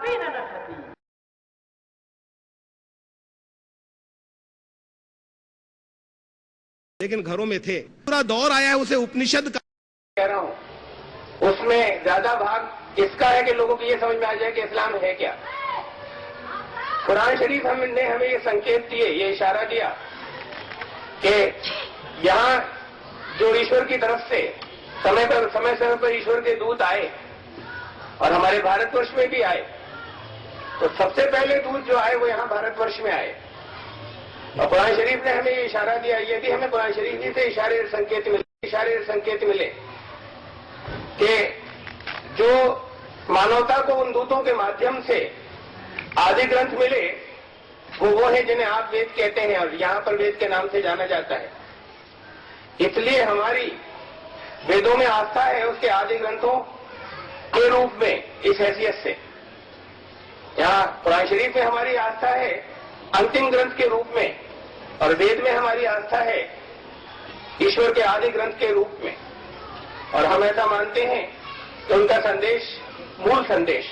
पापेन न हति। लेकिन घरों में थे। पूरा दौर आया है उसे उपनिषद का कह रहा हूं, उसमें ज्यादा भाग इसका है कि लोगों को ये समझ में आ जाए कि इस्लाम है क्या। कुरान शरीफ ने हमें ये संकेत दिए, ये इशारा दिया कि यहाँ जो ईश्वर की तरफ से समय पर ईश्वर के दूत आए और हमारे भारतवर्ष में भी आए, तो सबसे पहले दूत जो आए वो यहाँ भारतवर्ष में आए। और कुरान शरीफ ने हमें ये इशारा दिया, ये भी हमें कुरान शरीफ ही से इशारे संकेत मिले कि जो मानवता को उन दूतों के माध्यम से आदि ग्रंथ मिले वो है जिन्हें आप वेद कहते हैं और यहाँ पर वेद के नाम से जाना जाता है। इसलिए हमारी वेदों में आस्था है उसके आदि ग्रंथों के रूप में, इस हैसियत से। यहाँ कुरान शरीफ में हमारी आस्था है अंतिम ग्रंथ के रूप में और वेद में हमारी आस्था है ईश्वर के आदि ग्रंथ के रूप में। और हम ऐसा मानते हैं कि उनका संदेश, मूल संदेश,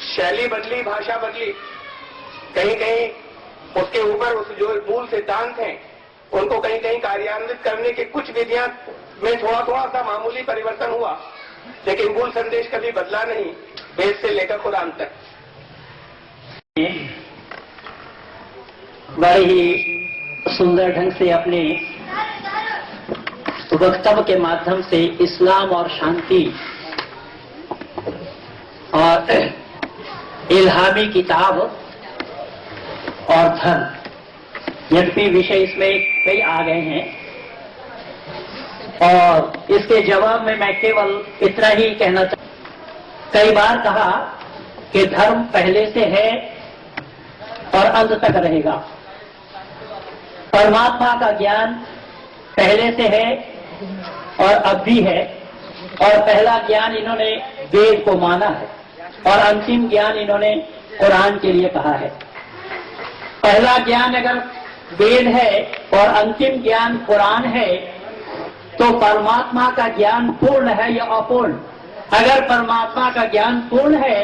शैली बदली, भाषा बदली, कहीं कहीं उसके ऊपर उस जो मूल सिद्धांत हैं उनको कहीं कहीं कार्यान्वित करने की कुछ विधियां में थोड़ा थोड़ा सा मामूली परिवर्तन हुआ, लेकिन मूल संदेश कभी बदला नहीं, वेद से लेकर कुरान तक। बड़े ही सुंदर ढंग से अपने वक्तव्य के माध्यम से इस्लाम और शांति और इल्हामी किताब और धर्म, यद्यपि विषय इसमें कई आ गए हैं और इसके जवाब में मैं केवल इतना ही कहना चाहता। कई बार कहा कि धर्म पहले से है और अंत तक रहेगा। परमात्मा का ज्ञान पहले से है और अब भी है, और पहला ज्ञान इन्होंने वेद को माना है और अंतिम ज्ञान इन्होंने कुरान के लिए कहा है। पहला ज्ञान अगर वेद है और अंतिम ज्ञान कुरान है तो परमात्मा का ज्ञान पूर्ण है या अपूर्ण? अगर परमात्मा का ज्ञान पूर्ण है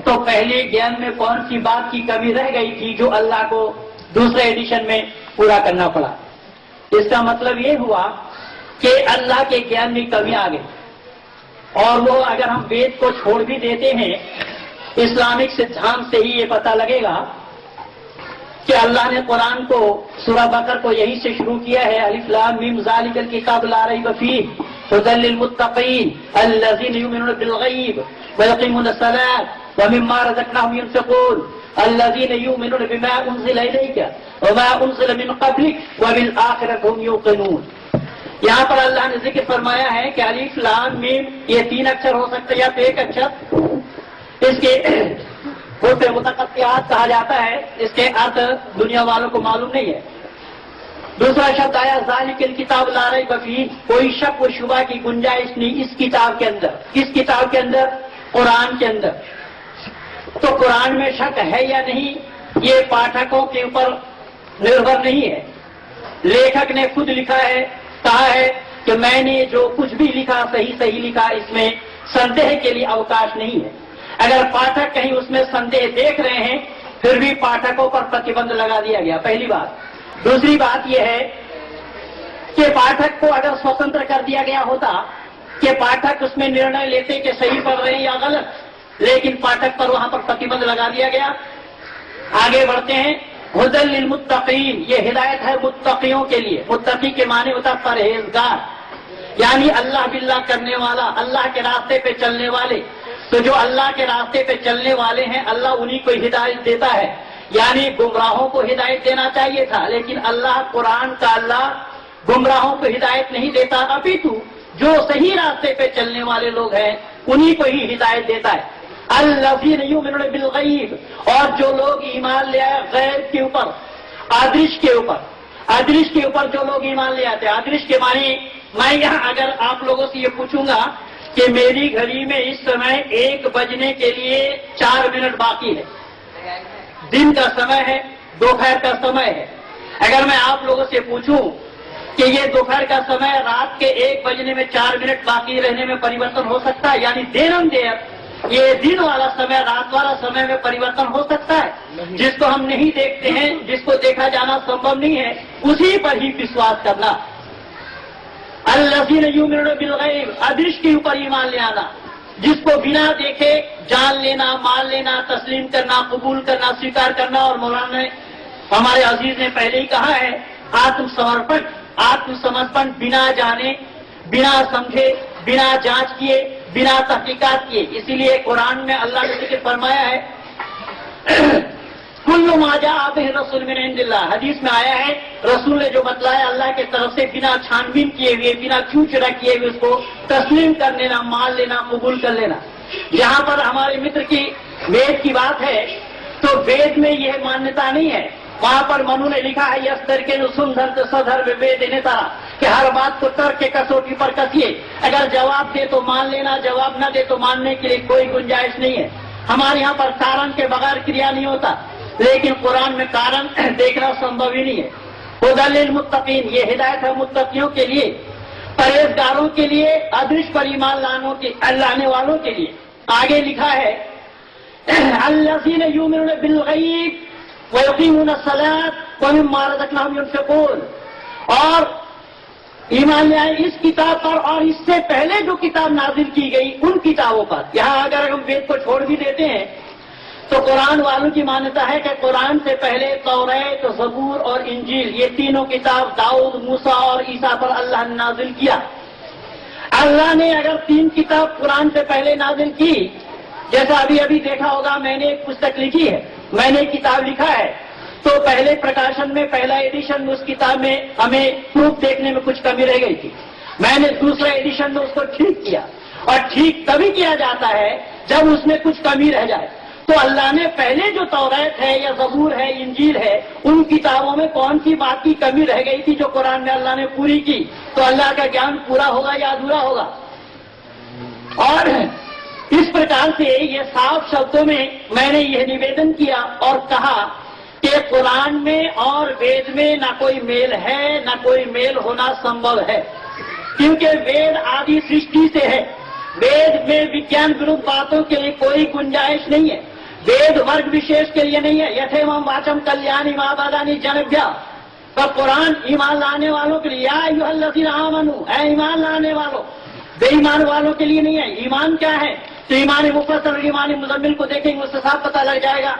तो पहले ज्ञान में कौन सी बात की कमी रह गई थी जो अल्लाह को दूसरे एडिशन में पूरा करना पड़ा? इसका मतलब ये हुआ कि अल्लाह के ज्ञान में कमी आ गई। और वो अगर हम वेद को छोड़ भी देते हैं, इस्लामिक सिद्धांत से ही ये पता लगेगा कि अल्लाह ने कुरान को, सूरह बकर को यहीं से शुरू किया है, अलिफ लाम मीम ज़ालिकल किताब ला रैब फीह हुदल लिल मुत्तक़ीन अल्लज़ीना युमिनूना बिल गैब व यक़ीमूना अस्सलात व मिम्मा रज़क़नाहुम युनफ़िक़ून अल्लज़ीना युमिनूना बिमा उन्ज़िला इलैका व मा उन्ज़िला मिन क़ब्लिक व बिल आखिरति हुम यूक़िनून। यहाँ पर अल्लाह ने जिक्र फरमाया है कि अलिफ लाम मीम ये 3 अक्षर हो सकते हैं या तो एक अक्षर। इसके हुरूफ़ मुतक़त्तिआत कहा जाता है, इसके अर्थ दुनिया वालों को मालूम नहीं है। दूसरा शब्द आया ज़ालिकल किताब ला रैब फीह, कोई शक व शुबा की गुंजाइश नहीं इस किताब के अंदर। किस किताब के अंदर? कुरान के अंदर। तो कुरान में शक है या नहीं ये पाठकों के ऊपर निर्भर नहीं है। लेखक ने खुद लिखा है, कहा है कि मैंने जो कुछ भी लिखा सही लिखा, इसमें संदेह के लिए अवकाश नहीं है। अगर पाठक कहीं उसमें संदेह देख रहे हैं फिर भी पाठकों पर प्रतिबंध लगा दिया गया, पहली बात। दूसरी बात यह है कि पाठक को अगर स्वतंत्र कर दिया गया होता कि पाठक उसमें निर्णय लेते कि सही पढ़ रहे हैं या गलत, लेकिन पाठक पर वहां पर प्रतिबंध लगा दिया गया। आगे बढ़ते हैं, हुदल लिल मुत्तक़ीन, ये हिदायत है मुत्तक़ियों के लिए। मुत्तक़ी के माने होता परहेजगार, यानी अल्लाह बिल्लाह करने वाला, अल्लाह के रास्ते पे चलने वाले। तो जो अल्लाह के रास्ते पे चलने वाले हैं अल्लाह उन्हीं को हिदायत देता है, यानी गुमराहों को हिदायत देना चाहिए था, लेकिन अल्लाह, कुरान का अल्लाह गुमराहों को हिदायत नहीं देता, अपितु जो सही रास्ते पे चलने वाले लोग हैं उन्हीं को ही हिदायत देता है। अल्लज़ीना युमिनूना बिल गैब, और जो लोग ईमान ले आए गैब के ऊपर, अदृश्य के ऊपर, अदृश्य के ऊपर जो लोग ईमान ले आते हैं। अदृश्य के माने, मैं यहाँ अगर आप लोगों से ये पूछूंगा कि मेरी घड़ी में इस समय 1 बजने के लिए 4 मिनट बाकी है, दिन का समय है, दोपहर का समय है, अगर मैं आप लोगों से पूछूं कि ये दोपहर का समय रात के 1 बजने में 4 मिनट बाकी रहने में परिवर्तन हो सकता है, यानी देर ये दिन वाला समय, रात वाला समय में परिवर्तन हो सकता है? जिसको हम नहीं देखते हैं, जिसको देखा जाना संभव नहीं है, उसी पर ही विश्वास करना। अल्लज़ीन युमिनून बिल गैब, अदृश्य के ऊपर ईमान ले आना, जिसको बिना देखे जान लेना, मान लेना, तस्लीम करना, कबूल करना, स्वीकार करना। और मौलाना ने, हमारे अजीज ने पहले ही कहा है, आत्मसमर्पण, आत्मसमर्पण बिना जाने, बिना समझे, बिना जांच किए, बिना तहकीकात किए। इसीलिए कुरान में अल्लाह ने जिक्र फरमाया है, कुल्लु मा जाअ बिहि रसूल मिन इंदिल्लाह, हदीस में आया है, रसूल ने जो बतलाया अल्लाह की तरफ से, बिना छानबीन किए हुए, बिना चूचरा किए हुए उसको तस्लीम कर लेना, मान लेना, कबूल कर लेना। यहाँ पर हमारे मित्र की वेद की बात है, तो वेद में यह मान्यता नहीं है। वहां पर मनु ने लिखा है, यस तर्क सुंदर सधर वेद नेता, कि हर बात को तर्क के कसौटी पर कसिए, अगर जवाब दे तो मान लेना, जवाब न दे तो मानने के लिए कोई गुंजाइश नहीं है। हमारे यहाँ पर कारण के बगैर क्रिया नहीं होता, लेकिन कुरान में कारण देखना संभव ही नहीं है। हुदल लिल मुत्तकीन, ये हिदायत है मुत्तकियों के लिए, परहेजगारों के लिए, अदृश्य पर ईमान लाने वालों के लिए। आगे लिखा है, अल्लज़ीन युमिनून बिल गैब व युकीमून अस्सलात व मिम्मा रज़क़नाहुम युनफ़िक़ून, और ईमान ले आए इस किताब पर और इससे पहले जो किताब नाजिल की गई उन किताबों पर। यहाँ अगर हम वेद को छोड़ भी देते हैं तो कुरान वालों की मान्यता है कि कुरान से पहले तौरात, ज़बूर और इंजील, ये तीनों किताब दाऊद, मूसा और ईसा पर अल्लाह ने नाजिल किया। अल्लाह ने अगर 3 किताब कुरान से पहले नाजिल की, जैसा अभी अभी देखा होगा, मैंने एक पुस्तक लिखी है, मैंने एक किताब लिखा है, तो पहले प्रकाशन में, पहला एडिशन में उस किताब में हमें प्रूफ देखने में कुछ कमी रह गई थी। मैंने दूसरा एडिशन में उसको ठीक किया, और ठीक तभी किया जाता है जब उसमें कुछ कमी रह जाए। तो अल्लाह ने पहले जो तौरात है या ज़बूर है, इंजील है, उन किताबों में कौन सी बात की कमी रह गई थी जो कुरान में अल्लाह ने पूरी की, तो अल्लाह का ज्ञान पूरा होगा या अधूरा होगा। और इस प्रकार से ये साफ शब्दों में मैंने यह निवेदन किया और कहा कि कुरान में और वेद में न कोई मेल है, न कोई मेल होना संभव है, क्योंकि वेद आदि सृष्टि से है। वेद में विज्ञान विरुद्ध बातों के लिए कोई गुंजाइश नहीं है, वेद वर्ग विशेष के लिए नहीं है। यथेमं वाचम कल्याणी महाबादानी जनभ्या, तो कुरान ईमान लाने वालों के लिए, या अय्युहल्लज़ीना आमनू, ऐ ईमान लाने वालों, बेईमान वालों के लिए नहीं है। ईमान क्या है? तो ईमान मुफस्सर और ईमान मुज़म्मिल को देखेंगे, उससे साफ पता लग जाएगा।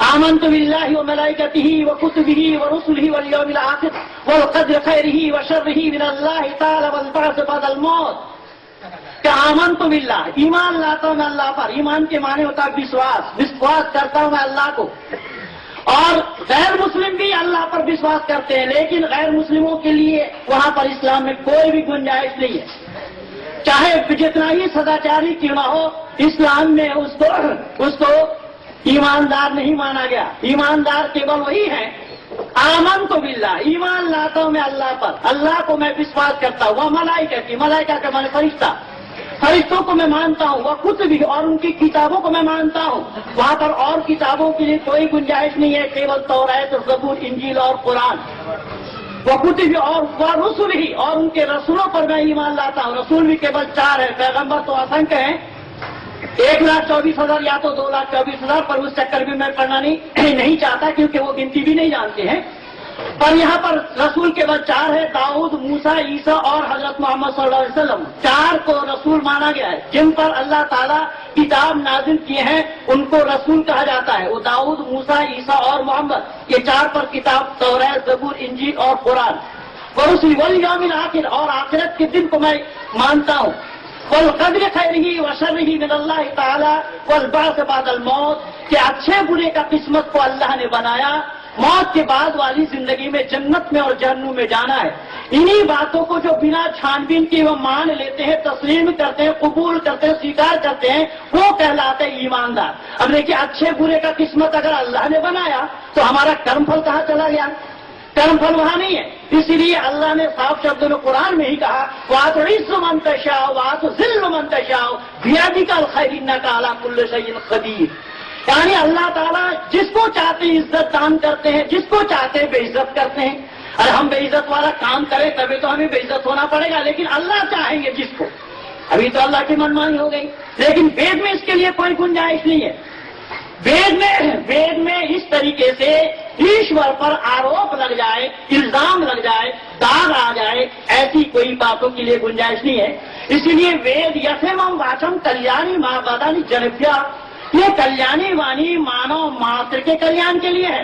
आमन्तु बिल्लाहि व मलाइकतिही व कुतुबिही व रुसुलिही वल यौमिल आखिर वल क़द्रि खैरिही व शर्रिही मिनल्लाहि तआला वल बअस बअदल मौत। क्या आमन्तु बिल्लाह, ईमान लाता हूं मैं अल्लाह पर। ईमान के माने होता है विश्वास, विश्वास करता हूं मैं अल्लाह को। और गैर मुस्लिम भी अल्लाह पर विश्वास करते हैं, लेकिन गैर मुस्लिमों के लिए वहां पर इस्लाम में कोई भी गुंजाइश नहीं है, चाहे जितना ही सदाचारी क्यों ना हो, इस्लाम में उसको ईमानदार नहीं माना गया। ईमानदार केवल वही है, आमन्तु बिल्लाह, ईमान लाता हूं मैं अल्लाह पर, अल्लाह को मैं विश्वास करता हूँ। वह मलाइका, मलाइका का माने फरिश्ता, फरिश्तों को मैं मानता हूँ। वह कुतुबी, और उनकी किताबों को मैं मानता हूँ। वहां पर और किताबों के लिए कोई गुंजाइश नहीं है, केवल तौरात, ज़बूर, इंजील और कुरान। वह कुतुबी और वह रसूल ही, और उनके रसूलों पर मैं ईमान लाता हूँ। रसूल भी केवल 4 है, पैगम्बर तो असंख्य हैं, 1,24,000 या तो 2,24,000, पर उस चक्कर में मैं पढ़ना नहीं चाहता, क्योंकि वो गिनती भी नहीं जानते हैं। पर यहाँ पर रसूल केवल 4 है, दाऊद, मूसा, ईसा और हजरत मोहम्मद सल्लल्लाहु अलैहि वसल्लम। 4 को रसूल माना गया है। जिन पर अल्लाह ताला किताब नाजिल किए हैं उनको रसूल कहा जाता है। वो दाऊद, मूसा, ईसा और मोहम्मद, ये 4 पर किताब तौरात, ज़बूर, इंजील और कुरान। वल यौमिल आखिर, और आखिरत के दिन को मैं मानता हूँ। वल क़द्रि खैरिही व शर्रिही मिनल्लाहि तआला वल बअस बअदल मौत, कि अच्छे बुरे का किस्मत को अल्लाह ने बनाया, मौत के बाद वाली जिंदगी में जन्नत में और जहन्नुम में जाना है। इन्हीं बातों को जो बिना छानबीन के वो मान लेते हैं, तस्लीम करते हैं, कबूल करते हैं, स्वीकार करते हैं, वो कहलाते हैं ईमानदार। अब देखिए, अच्छे बुरे का किस्मत अगर अल्लाह ने बनाया तो हमारा कर्मफल कहाँ चला गया? कर्मफल वहां नहीं है। इसीलिए अल्लाह ने साफ शब्दों में कुरान में ही कहा, वातुइज़्ज़ु मन तशाअ वातुज़िल्लु मन तशाअ बियदिकल खैर इन्नका अला कुल्लि शैइन क़दीर। यानी अल्लाह ताला जिसको चाहते इज्जत दान करते हैं, जिसको चाहते बेइज्जत करते हैं। अरे हम बेइज्जत वाला काम करें तभी तो हमें बेइज्जत होना पड़ेगा, लेकिन अल्लाह चाहेंगे जिसको, अभी तो अल्लाह की मनमानी हो गई। लेकिन वेद में इसके लिए कोई गुंजाइश नहीं है। वेद में इस तरीके से ईश्वर पर आरोप लग जाए, इल्जाम लग जाए, दाग आ जाए, ऐसी कोई बातों के लिए गुंजाइश नहीं है। इसलिए वेद यथेमं वाचम कल्याणी महाबादानी जनभ्या, ये कल्याणी वाणी मानव मात्र के कल्याण के लिए है।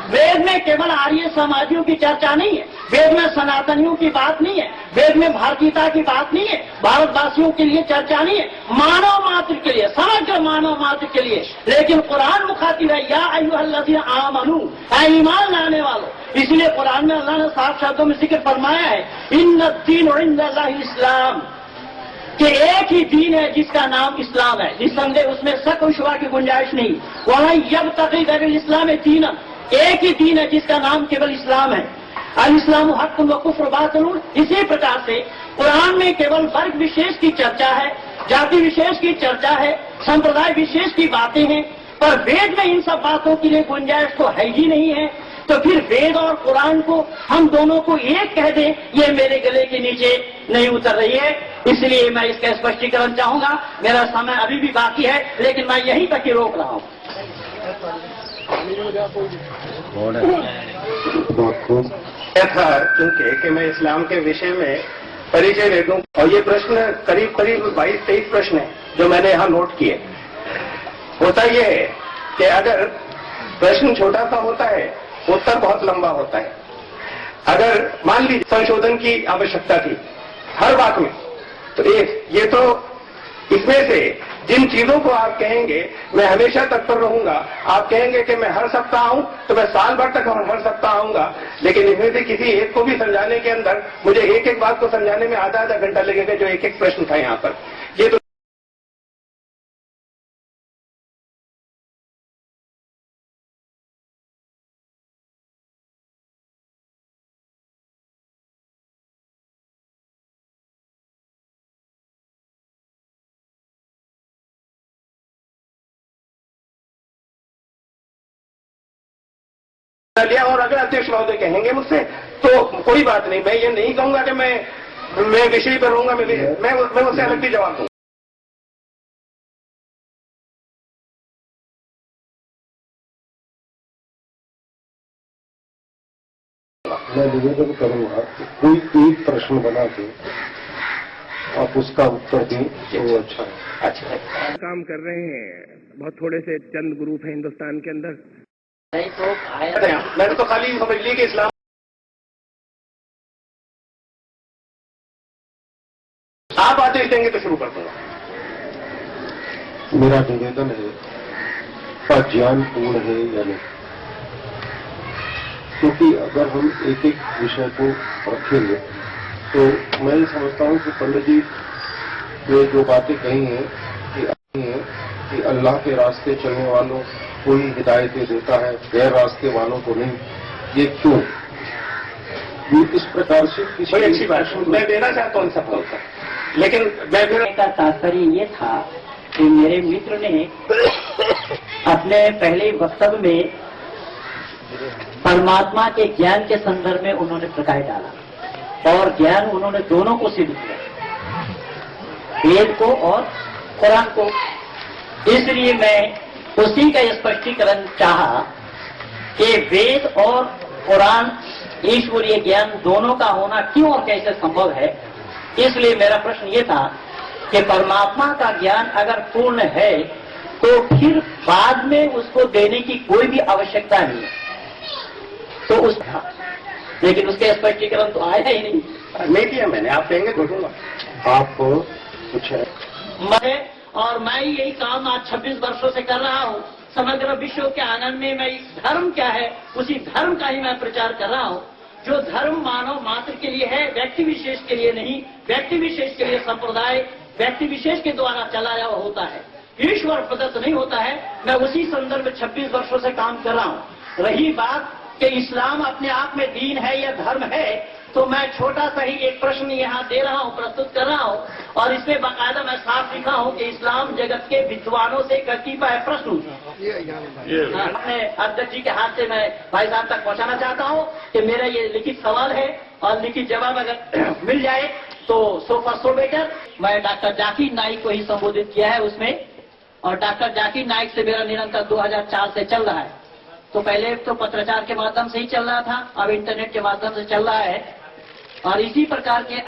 वेद में केवल आर्य समाजियों की चर्चा नहीं है, वेद में सनातनियों की बात नहीं है, वेद में भारतीयता की बात नहीं है, भारतवासियों के लिए चर्चा नहीं है, मानव मात्र के लिए, समग्र मानव मात्र के लिए। लेकिन कुरान मुखातिब है, या अय्युहल्लज़ीना आमनू, ऐ ईमान लाने वालों। इसलिए कुरान में अल्लाह ने साफ शब्दों में जिक्र फरमाया है, इन्नद्दीन इंदल्लाहिल इस्लाम, कि एक ही दीन है जिसका नाम इस्लाम है। निस्संदेह उसमें शक और शुबा की गुंजाइश नहीं। वहां यब्तगी गैरुल इस्लाम दीन, एक ही दीन है जिसका नाम केवल इस्लाम है। अल इस्लाम हक़्क़ुन व कुफ्र बातिल। इसी प्रकार से कुरान में केवल वर्ग विशेष की चर्चा है, जाति विशेष की चर्चा है, संप्रदाय विशेष की बातें हैं, पर वेद में इन सब बातों के लिए गुंजाइश तो है ही नहीं है। तो फिर वेद और कुरान को हम दोनों को एक कह दें, ये मेरे गले के नीचे नहीं उतर रही है। इसलिए मैं इसका स्पष्टीकरण चाहूंगा। मेरा समय अभी भी बाकी है, लेकिन मैं यहीं तक ही रोक रहा हूं। था क्योंकि कि मैं इस्लाम के विषय में परिचय दे दूं, और ये प्रश्न करीब 22-23 प्रश्न है जो मैंने यहाँ नोट किए। होता यह है कि अगर प्रश्न छोटा सा होता है, उत्तर बहुत लंबा होता है। अगर मान लीजिए संशोधन की आवश्यकता थी हर बात में, तो ये तो इसमें से जिन चीजों को आप कहेंगे मैं हमेशा तत्पर रहूंगा, आप कहेंगे कि मैं हर सप्ताह आऊं तो मैं साल भर तक हर सप्ताह आऊंगा, लेकिन इनमें से किसी एक को भी समझाने के अंदर मुझे एक एक बात को समझाने में आधा घंटा लगेगा, जो एक एक प्रश्न था यहां पर। ये तो लिया, और अगर अध्यक्ष महोदय कहेंगे मुझसे तो कोई बात नहीं, मैं ये नहीं कहूंगा कि मैं विषय पर रहूंगा, मैं उससे अलग भी जवाब दूंगा। मैं निवेदन करूंगा कि कोई एक प्रश्न बना के आप उसका उत्तर दें तो अच्छा है। अच्छा काम कर रहे हैं, बहुत थोड़े से चंद ग्रुप हैं हिंदुस्तान के अंदर। मैंने तो खाली समझ ली कि इस्लाम, आप आदेश देंगे तो शुरू कर दूंगा। मेरा निवेदन है, अज्ञान पूर्ण है या नहीं, क्योंकि अगर हम एक एक विषय को रखेंगे तो मैं समझता हूं कि पंडित जी ने जो बातें कही हैं कि अल्लाह के रास्ते चलने वालों को ही हिदायतें देता है, गैर रास्ते वालों को नहीं, ये क्यों? ये इस प्रकार से किसी बड़ी अच्छी बात मैं देना चाहता हूं सबको, लेकिन मैं फिर का तात्पर्य ये था कि मेरे मित्र ने अपने पहले वक्तव्य में परमात्मा के ज्ञान के संदर्भ में उन्होंने प्रकाश डाला, और ज्ञान उन्होंने दोनों को सिद्ध किया, वेद को और कुरान को। इसलिए मैं उसी का स्पष्टीकरण चाहा कि वेद और कुरान ईश्वरीय ज्ञान दोनों का होना क्यों और कैसे संभव है। इसलिए मेरा प्रश्न ये था कि परमात्मा का ज्ञान अगर पूर्ण है तो फिर बाद में उसको देने की कोई भी आवश्यकता नहीं है, तो उसका, लेकिन उसके स्पष्टीकरण तो आया ही नहीं दिया मैंने। आप कहेंगे तो दूंगा। आप कुछ है। मैं यही काम आज 26 वर्षों से कर रहा हूँ। समग्र विश्व के आनंद में मैं धर्म क्या है उसी धर्म का ही मैं प्रचार कर रहा हूँ, जो धर्म मानव मात्र के लिए है, व्यक्ति विशेष के लिए नहीं। व्यक्ति विशेष के लिए संप्रदाय व्यक्ति विशेष के द्वारा चलाया होता है, ईश्वर प्रदत्त नहीं होता है। मैं उसी संदर्भ में 26 वर्षों से काम कर रहा हूँ। रही बात कि इस्लाम अपने आप में दीन है या धर्म है, तो मैं छोटा सा ही एक प्रश्न यहाँ दे रहा हूँ, प्रस्तुत कर रहा हूँ, और इसमें बाकायदा मैं साफ लिखा हूँ कि इस्लाम जगत के विद्वानों से कतिपय प्रश्न अपने अध्यक्ष जी के हाथ से मैं भाई साहब तक पहुँचाना चाहता हूँ कि मेरा ये लिखित सवाल है, और लिखित जवाब अगर मिल जाए तो सो फॉर सो बेटर। मैं डॉक्टर जाकिर नाइक को ही संबोधित किया है उसमें, और डॉक्टर जाकिर नाइक से मेरा निरंतर 2004 से चल रहा है। तो पहले तो पत्राचार के माध्यम से ही चल रहा था, अब इंटरनेट के माध्यम से चल रहा है, और इसी प्रकार के